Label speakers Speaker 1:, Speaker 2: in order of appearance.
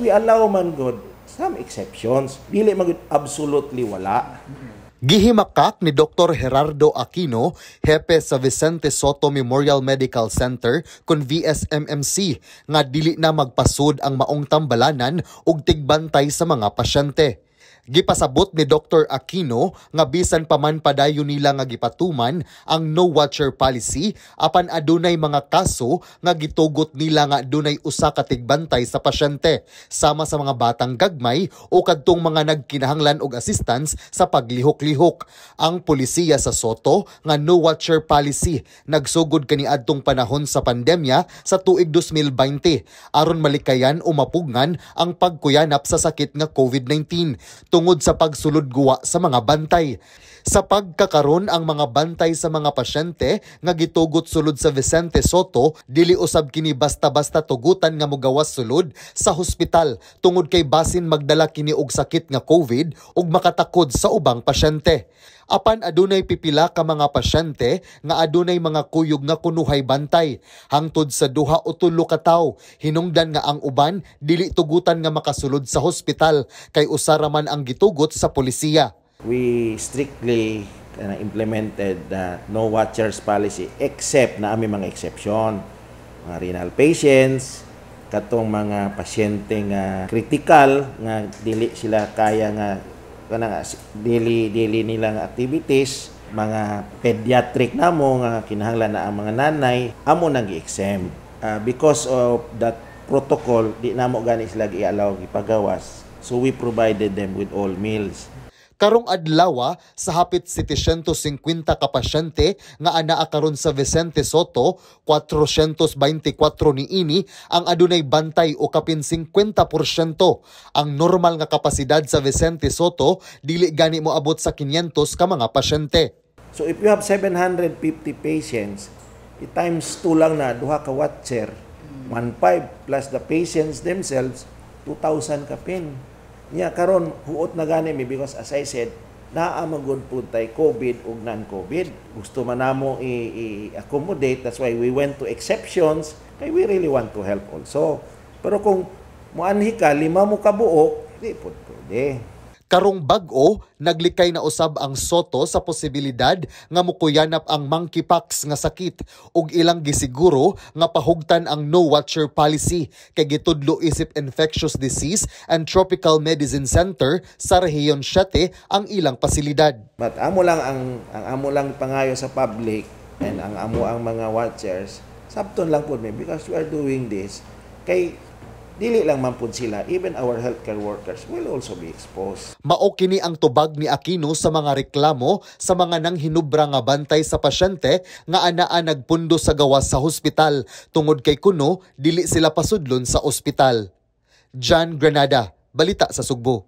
Speaker 1: we allow man good some exceptions. Dili man absolutely wala.
Speaker 2: Gihimakak ni Dr. Gerardo Aquino, hepe sa Vicente Soto Memorial Medical Center kun VSMMC, nga dili na magpasud ang maong tambalanan ug tigbantay sa mga pasyente. Gipasabot ni Dr. Aquino nga bisan pa man padayon nila nga gipatuman ang no watcher policy apan adunay mga kaso nga gitugot nila nga adunay usa ka tigbantay sa pasyente sama sa mga batang gagmay o kadtong mga nagkinahanglan og assistance sa paglihok-lihok. Ang pulisiya sa Soto nga no watcher policy nagsugod kaniadtong panahon sa pandemya sa tuig 2020 aron malikayan o mapugngan ang pagkuyanap sa sakit nga COVID-19. Tungod sa pagsulod guwa sa mga bantay. Sa pagkakaron ang mga bantay sa mga pasyente nga gitugot sulod sa Vicente Soto dili usab kini basta-basta tugutan nga mogawas sulod sa hospital tungod kay basin magdala kini og sakit nga COVID ug makatakod sa ubang pasyente. Apan adunay pipila ka mga pasyente nga adunay mga kuyog nga kunuhay bantay hangtod sa 2 o 3 ka tawo. Hinungdan nga ang uban dili tugutan nga makasulod sa hospital kay usara man ang gitugot sa pulisiya.
Speaker 1: We strictly implemented the no watchers policy except na aming mga exception. Mga renal patients, katong mga pasyente nga critical nga dili sila kaya nga daily nilang activities, mga pediatric namo nga kinahanglan na ang mga nanay amo nang gi-exempt. Because of that protocol di namo gani sila i-allow gipagawas, so we provided them with all meals.
Speaker 2: Karong adlaw sa hapit 750 ka pasyente nga anaa karon sa Vicente Soto, 424 niini ang adunay bantay o kapin 50%. Ang normal nga kapasidad sa Vicente Soto dili gani moabot sa 500 ka mga pasyente.
Speaker 1: So if you have 750 patients, times 2 lang na duha ka watcher, 1.5 plus the patients themselves, 2,000 ka pin. Karon huot na gani mi because as I said, naa magud pud tay COVID ug non-COVID. Gusto man namo i-accommodate, that's why we went to exceptions kay we really want to help also. Pero kung muanhi ka 5 mo ka buok, di pud pwede.
Speaker 2: Karong bag-o, naglikay na usab ang Soto sa posibilidad nga mukuyanap ang monkeypox nga sakit ug ilang gisiguro nga pahugtan ang no watcher policy kay gitudlo isip Infectious Disease and Tropical Medicine Center sa Rehiyon 7 ang ilang pasilidad.
Speaker 1: But amo lang ang amo lang pangayo sa public and ang mga watchers, sabton lang pud mi because we are doing this kay dili lang man pud sila, even our healthcare workers will also be exposed.
Speaker 2: Mao kini ang tubag ni Aquino sa mga reklamo sa mga nanghinubra nga bantay sa pasyente nga anaa nagpundo sa gawas sa hospital tungod kay kuno dili sila pasudlon sa ospital. John Granada, Balita sa Sugbo.